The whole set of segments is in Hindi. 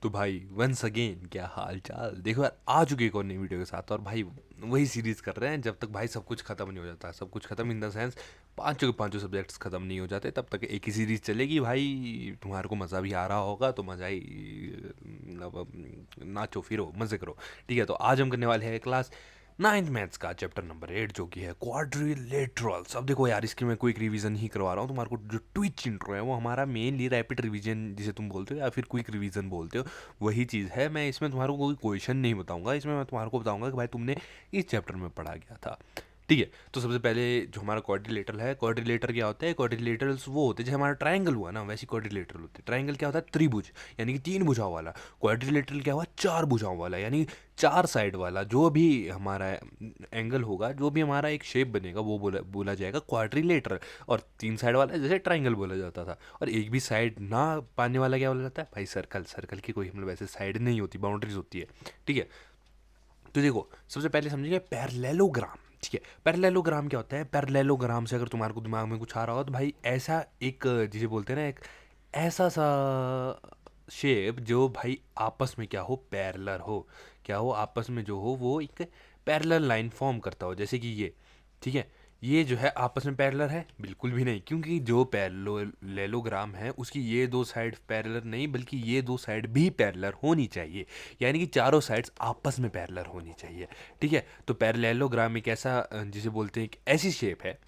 तो भाई वंस अगेन क्या हाल चाल। देखो यार, आ चुके एक और नई वीडियो के साथ। और भाई वही सीरीज़ कर रहे हैं जब तक भाई सब कुछ ख़त्म नहीं हो जाता। सब कुछ ख़त्म इन द सेंस पांचों के पांचों सब्जेक्ट्स ख़त्म नहीं हो जाते, तब तक एक ही सीरीज़ चलेगी भाई। तुम्हारे को मज़ा भी आ रहा होगा तो मज़ा ही मतलब नाचो फिरो मज़े करो। ठीक है, तो आज हम करने वाले हैं क्लास नाइन्थ मैथ्स का चैप्टर नंबर 8, जो कि है क्वाड्रिलेटरल्स। अब देखो यार, इसकी मैं क्विक रिवीजन ही करवा रहा हूँ तुम्हारे को। जो ट्विच इंट्रो है वो हमारा मेनली रैपिड रिवीजन जिसे तुम बोलते हो या फिर क्विक रिवीजन बोलते हो, वही चीज़ है। मैं इसमें तुम्हारे को कोई क्वेश्चन नहीं बताऊंगा, इसमें मैं तुम्हारे को बताऊंगा कि भाई तुमने इस चैप्टर में पढ़ा गया था। ठीक है, तो सबसे पहले जो हमारा क्वाड्रिलेटरल है, क्वाड्रिलेटर क्या होता है? क्वाड्रिलेटरल्स वो होते हैं जैसे हमारा ट्रायंगल हुआ ना, वैसे क्वाड्रिलेटरल होते हैं। ट्रायंगल क्या होता है? त्रिभुज, यानी कि तीन भुजाओं वाला। क्वाड्रिलेटरल क्या हुआ? चार भुजाओं वाला, यानी चार साइड वाला। जो भी हमारा एंगल होगा, जो भी हमारा एक शेप बनेगा, वो बोला बोला जाएगा क्वाड्रिलेटरल। और तीन साइड वाला जैसे ट्रायंगल बोला जाता था। और एक भी साइड ना पाने वाला क्या बोला जाता है भाई? सर्कल। सर्कल की कोई मतलब वैसे साइड नहीं होती, बाउंड्रीज होती है। ठीक है, तो देखो सबसे पहले समझिए पैरेललोग्राम। ठीक है, पैरेललोग्राम क्या होता है? पैरेललोग्राम से अगर तुम्हारे को दिमाग में कुछ आ रहा हो तो भाई ऐसा एक जिसे बोलते हैं ना, एक ऐसा सा शेप जो भाई आपस में क्या हो? पैरेलल हो। क्या हो? आपस में जो हो वो एक पैरेलल लाइन फॉर्म करता हो, जैसे कि ये। ठीक है, ये जो है आपस में पैरेलल है? बिल्कुल भी नहीं, क्योंकि जो पैरेललोग्राम है उसकी ये दो साइड पैरेलल नहीं, बल्कि ये दो साइड भी पैरेलल होनी चाहिए। यानी कि चारों साइड्स आपस में पैरेलल होनी चाहिए। ठीक है, तो पैरेललोग्राम एक ऐसा जिसे बोलते हैं, एक ऐसी शेप है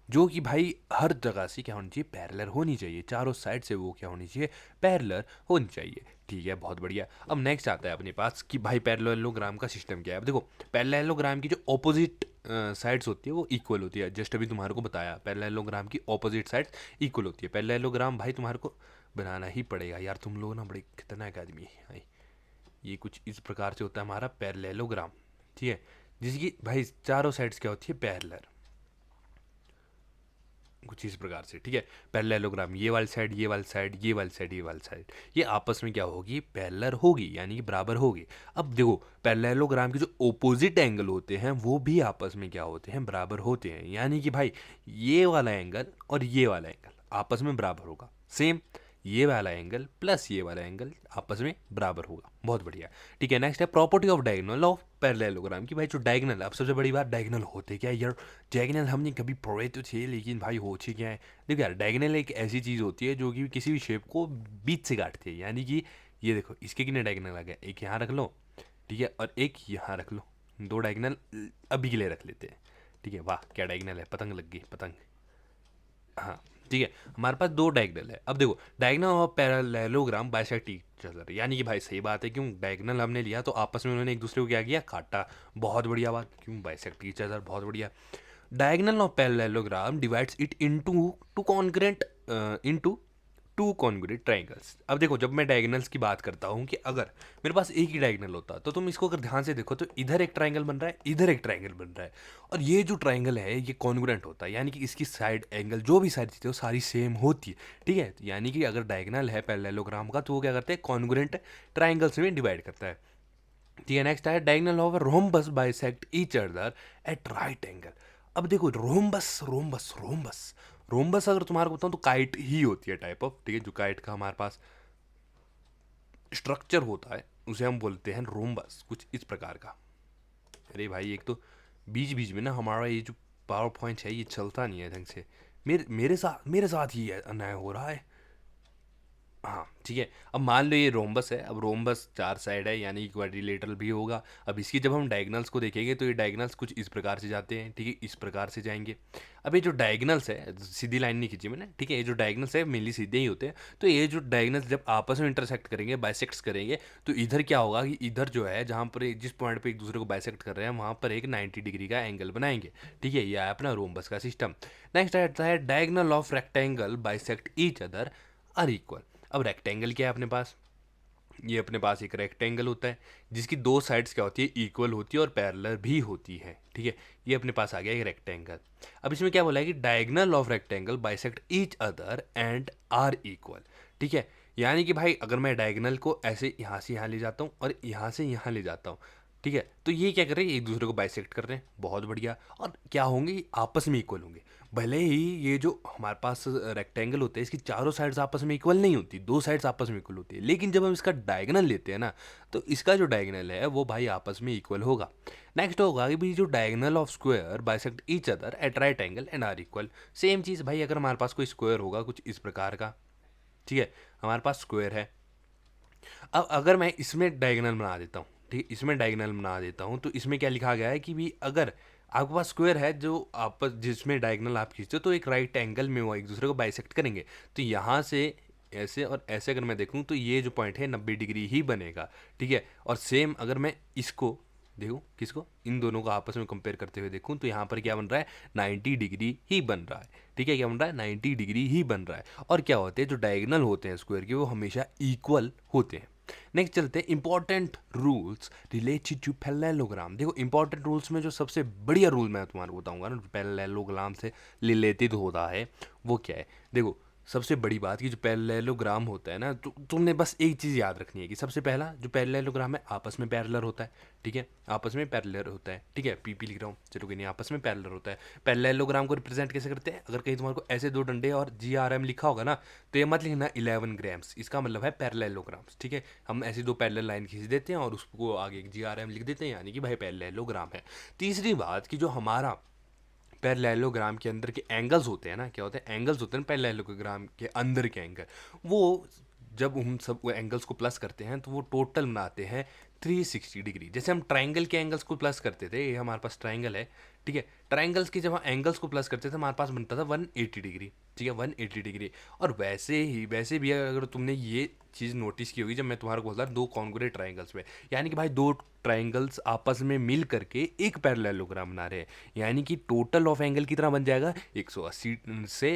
जो कि भाई हर जगह से क्या होनी चाहिए? पैरेलल होनी चाहिए। चारों साइड से वो क्या होनी चाहिए? पैरेलल होनी चाहिए। ठीक है, बहुत बढ़िया। अब नेक्स्ट आता है अपने पास कि भाई पैरेललोग्राम का सिस्टम क्या है। अब देखो, पैरेललोग्राम की जो ऑपोजिट साइड्स होती है वो इक्वल होती है। जस्ट अभी तुम्हारे को बताया, पैरेललोग्राम की ऑपोजिट साइड्स इक्वल होती है। पैरेललोग्राम भाई तुम्हारे को बनाना ही पड़ेगा यार, तुम लोग ना बड़े खतरनाक आदमी है। ये कुछ इस प्रकार से होता है हमारा पैरेललोग्राम। ठीक है, जिसकी भाई चारों साइड्स क्या होती है? पैरेलल, कुछ इस प्रकार से। ठीक है, पैरेललोग्राम ये वाली साइड, ये वाली साइड, ये वाली साइड, ये वाली साइड, ये आपस में क्या होगी? पैरेलल होगी, यानी कि बराबर होगी। अब देखो, पैरेललोग्राम के जो ओपोजिट एंगल होते हैं वो भी आपस में क्या होते हैं? बराबर होते हैं। यानी कि भाई ये वाला एंगल और ये वाला एंगल आपस में बराबर होगा। सेम ये वाला एंगल प्लस ये वाला एंगल आपस में बराबर होगा। बहुत बढ़िया। ठीक है, नेक्स्ट है property of diagonal of parallelogram की। भाई जो डायगोनल, अब सबसे बड़ी बात, डायगोनल होते क्या है यार? डायगोनल हमने कभी पढ़े तो थे, लेकिन भाई होते क्या है? देखो यार, डायगोनल एक ऐसी चीज़ होती है जो कि किसी भी शेप को बीच से काटती है। यानी कि ये देखो, इसके कितने डायगोनल आ गए? एक यहाँ रख लो, ठीक है, और एक यहाँ रख लो। दो डायगोनल अभी के लिए रख लेते हैं। ठीक है, वाह क्या डायगोनल है! पतंग लग गई, पतंग। हाँ, ठीक है, हमारे पास दो डायगोनल है। अब देखो, डायगोनल और पैरेललोग्राम बाइसेक्ट ईच अदर, यानी कि भाई सही बात है, क्यों? डायगोनल हमने लिया तो आपस में उन्होंने एक दूसरे को क्या किया? काटा। बहुत बढ़िया बात, क्यों? बाइसेक्ट ईच अदर, बहुत बढ़िया। Diagonal of parallelogram divides it into two congruent into two congruent triangles. अब देखो, जब मैं डायगोनल्स की बात करता हूँ कि अगर मेरे पास एक ही डायगोनल होता तो तुम इसको अगर ध्यान से देखो तो इधर एक ट्राइंगल बन रहा है, इधर एक ट्राइंगल बन रहा है। और ये जो ट्राइंगल है ये कॉन्ग्रुएंट होता है, यानी कि इसकी साइड एंगल जो भी सारी चीज़ें वो सारी सेम होती है। ठीक है, यानी कि अगर डायगोनल है पैरेललोग्राम का तो वो क्या करते हैं? कॉन्ग्रुएंट ट्राइंगल्स में डिवाइड करता है। ठीक है, नेक्स्ट है diagonal of rhombus bisect each other at right angle. अब देखो, रोम्बस रोम्बस रोम्बस रोम्बस अगर तुम्हारे को बताऊं तो काइट ही होती है, टाइप ऑफ। ठीक है, जो काइट का हमारे पास स्ट्रक्चर होता है उसे हम बोलते हैं रोम्बस, कुछ इस प्रकार का। अरे भाई, एक तो बीच बीच में ना हमारा ये जो पावर पॉइंट है ये चलता नहीं है ढंग से। मेरे साथ ही अन्याय हो रहा है। हाँ, ठीक है, अब मान लो ये रोम्बस है। अब रोम्बस चार साइड है, यानी क्वाड्रिलेटरल भी होगा। अब इसकी जब हम डायगोनल्स को देखेंगे तो ये डायगोनल्स कुछ इस प्रकार से जाते हैं। ठीक है, इस प्रकार से जाएंगे। अब ये जो डायगोनल्स है, सीधी लाइन नहीं खींची मैंने। ठीक है, ये जो डायगोनल्स है मेनली सीधे ही होते हैं। तो ये जो डायगोनल्स जब आपस में इंटरसेक्ट करेंगे, बाइसेक्ट्स करेंगे, तो इधर क्या होगा कि इधर जो है, जहाँ पर जिस पॉइंट पे एक दूसरे को बाइसेक्ट कर रहे हैं, वहाँ पर एक 90 डिग्री का एंगल बनाएंगे। ठीक है, ये है अपना रोम्बस का सिस्टम। नेक्स्ट आता है diagonal of rectangle bisect each other are equal. अब रेक्टेंगल क्या है अपने पास? ये अपने पास एक रेक्टेंगल होता है जिसकी दो साइड्स क्या होती है? इक्वल होती है और पैरेलल भी होती है। ठीक है, ये अपने पास आ गया एक रेक्टेंगल। अब इसमें क्या बोला है कि diagonal of rectangle bisect each other and are equal. ठीक है, यानी कि भाई अगर मैं डायगोनल को ऐसे यहाँ से यहाँ ले जाता हूँ और यहाँ से यहाँ ले जाता हूँ, ठीक है, तो ये क्या कर रहे हैं? एक दूसरे को बाइसेक्ट कर रहे हैं। बहुत बढ़िया। और क्या होंगे? आपस में इक्वल होंगे। भले ही ये जो हमारे पास रेक्टेंगल होते हैं इसकी चारों साइड्स आपस में इक्वल नहीं होती, दो साइड्स आपस में इक्वल होती है, लेकिन जब हम इसका डायगोनल लेते हैं ना तो इसका जो डायगोनल है वो भाई आपस में इक्वल होगा। नेक्स्ट होगा कि भाई जो diagonal of square bisect each other at right angle and are equal. Same चीज़ भाई, अगर हमारे पास कोई स्क्वायर होगा कुछ इस प्रकार का, ठीक है, हमारे पास स्क्वायर है। अब अगर मैं इसमें डायगोनल बना देता हूँ, ठीक है, इसमें डायगोनल बना देता हूँ, तो इसमें क्या लिखा गया है कि भी अगर आपके पास स्क्वायर है जो आपस जिसमें डायगोनल आप खींचते हो तो एक राइट एंगल में वो एक दूसरे को बाइसेक्ट करेंगे, तो यहाँ से ऐसे और ऐसे अगर मैं देखूँ तो ये जो पॉइंट है 90 डिग्री ही बनेगा, ठीक है। और सेम अगर मैं इसको देखूँ, किसको, इन दोनों को आपस में कंपेयर करते हुए देखूँ तो यहाँ पर क्या बन रहा है, 90 डिग्री ही बन रहा है, ठीक है, क्या बन रहा है, 90 डिग्री ही बन रहा है। और क्या होते हैं, जो डायगोनल होते हैं स्क्वायर के वो हमेशा इक्वल होते हैं। नेक्स्ट चलते हैं important rules related to parallelogram. देखो इंपॉर्टेंट रूल्स में जो सबसे बढ़िया रूल मैं तुम्हारे को बताऊंगा ना पैरेललोग्राम से रिलेटेड होता है वो क्या है। देखो सबसे बड़ी बात कि जो पैरेललोग्राम होता है ना, तो तुमने बस एक चीज़ याद रखनी है कि सबसे पहला जो पैरेललोग्राम है आपस में पैरेलल होता है, ठीक है, आपस में पैरेलल होता है, ठीक है, पीपी लिख रहा हूँ, चलो कि नहीं, आपस में पैरेलल होता है। पैरेललोग्राम को रिप्रेजेंट कैसे करते हैं, अगर कहीं तुम्हारे को ऐसे दो डंडे और GRM लिखा होगा ना तो ये मत लिखना 11 ग्राम्स, इसका मतलब है पैरेललोग्राम्स, ठीक है। हम ऐसी दो पैरेलल लाइन खींच देते हैं और उसको आगे GRM लिख देते हैं, यानी कि भाई पैरेललोग्राम है। तीसरी बात कि जो हमारा पैरेललोग्राम के अंदर के एंगल्स होते हैं ना, क्या होते हैं, एंगल्स होते हैं पैरेललोग्राम के अंदर के एंगल, वो जब हम सब एंगल्स को प्लस करते हैं तो वो टोटल बनाते हैं 360 डिग्री। जैसे हम ट्राइंगल के एंगल्स को प्लस करते थे, ये हमारे पास ट्राइंगल है, ठीक है, ट्राइंगल्स की जब हम एंगल्स को प्लस करते थे हमारे पास बनता था 180 डिग्री, ठीक है, 180 डिग्री। और वैसे भी अगर तुमने ये चीज़ नोटिस की होगी, जब मैं तुम्हारे को बोलता दो कॉन्ग्रुएंट ट्राइंगल्स में, यानी कि भाई दो ट्राइंगल्स आपस में मिल करके एक पैरेललोग्राम बना रहे हैं, यानी कि टोटल ऑफ एंगल कितना बन जाएगा, 180 से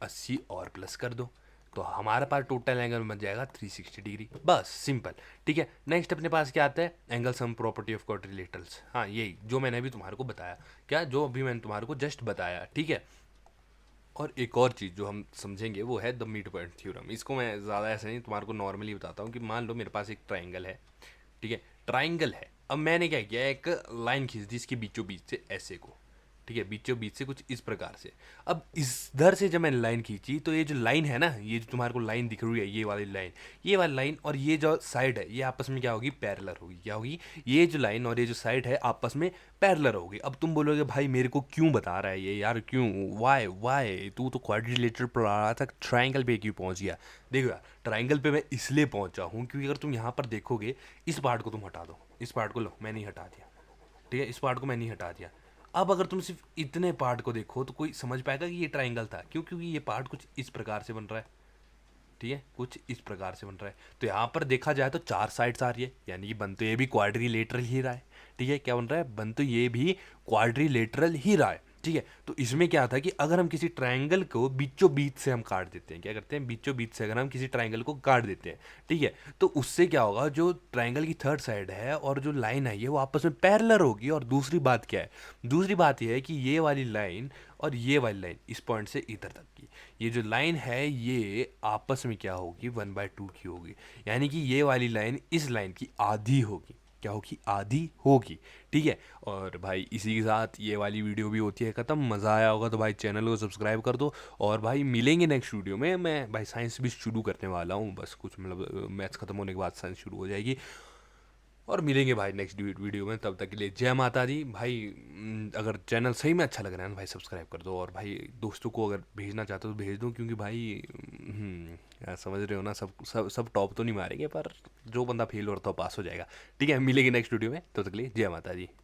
80 और प्लस कर दो तो हमारे पास टोटल एंगल बन जाएगा 360 डिग्री, बस सिंपल, ठीक है। नेक्स्ट अपने पास क्या आता है, angle sum property of quadrilaterals, हाँ यही जो मैंने अभी तुम्हारे को बताया, क्या जो अभी मैंने तुम्हारे को जस्ट बताया, ठीक है। और एक और चीज़ जो हम समझेंगे वो है द मिड पॉइंट थ्योरम। इसको मैं ज़्यादा ऐसे नहीं तुम्हारे को नॉर्मली बताता हूँ कि मान लो मेरे पास एक ट्राइंगल है, ठीक है, ट्राइंगल है, अब मैंने क्या किया, एक लाइन खींच दी इसके बीचों बीच से ऐसे को, ठीक है, बीचों बीच से कुछ इस प्रकार से। अब इधर से जब मैंने लाइन खींची तो ये जो लाइन है ना, ये जो तुम्हारे को लाइन दिख रही है, ये वाली लाइन और ये जो साइड है ये आपस में क्या होगी, पैरेलल होगी, क्या होगी, ये जो लाइन और ये जो साइड है आपस में पैरेलल होगी। अब तुम बोलोगे भाई मेरे को क्यों बता रहा है ये यार, क्यों, वाई तू तो क्वाड्रिलेटरल पढ़ा रहा था, ट्राइंगल पे क्यों पहुंच गया। देखो यार ट्राइंगल पे मैं इसलिए पहुंचा हूँ क्योंकि अगर तुम यहाँ पर देखोगे, इस पार्ट को तुम हटा दो, इस पार्ट को लो, मैं नहीं हटा दिया, ठीक है, इस पार्ट को मैंने हटा दिया। अब अगर तुम सिर्फ इतने पार्ट को देखो तो कोई समझ पाएगा कि ये ट्राइंगल था, क्यों, क्योंकि ये पार्ट कुछ इस प्रकार से बन रहा है, ठीक है, कुछ इस प्रकार से बन रहा है। तो यहाँ पर देखा जाए तो चार साइड्स आ रही है, यानी कि बन तो ये भी क्वाड्रिलेटरल ही रहा है, ठीक है, क्या बन रहा है, बन तो ये भी क्वाड्रिलेटरल ही रहा है, ठीक है। तो इसमें क्या था कि अगर हम किसी ट्राइंगल को बीचों बीच से हम काट देते हैं, क्या करते हैं, बीचों बीच से अगर हम किसी ट्राइंगल को काट देते हैं, ठीक है, तो उससे क्या होगा, जो ट्राइंगल की थर्ड साइड है और जो लाइन है ये वो आपस में पैरेलल होगी। और दूसरी बात क्या है, दूसरी बात ये है कि ये वाली लाइन और ये वाली लाइन इस पॉइंट से इधर तक की ये जो लाइन है ये आपस में क्या होगी, 1/2 की होगी, यानी कि ये वाली लाइन इस लाइन की आधी होगी, क्या होगी, आधी होगी, ठीक है। और भाई इसी के साथ ये वाली वीडियो भी होती है ख़त्म। मज़ा आया होगा तो भाई चैनल को सब्सक्राइब कर दो, और भाई मिलेंगे नेक्स्ट वीडियो में। मैं भाई साइंस भी शुरू करने वाला हूँ, बस कुछ मतलब मैथ्स ख़त्म होने के बाद साइंस शुरू हो जाएगी, और मिलेंगे भाई नेक्स्ट वीडियो में। तब तक के लिए जय माता दी भाई। अगर चैनल सही में अच्छा लग रहा है ना भाई सब्सक्राइब कर दो, और भाई दोस्तों को अगर भेजना चाहते हो तो भेज दो, क्योंकि भाई यार समझ रहे हो ना, सब टॉप तो नहीं मारेंगे पर जो बंदा फेल हो रहा था पास हो जाएगा, ठीक है। मिलेंगे नेक्स्ट वीडियो में, तब तक के लिए जय माता दी।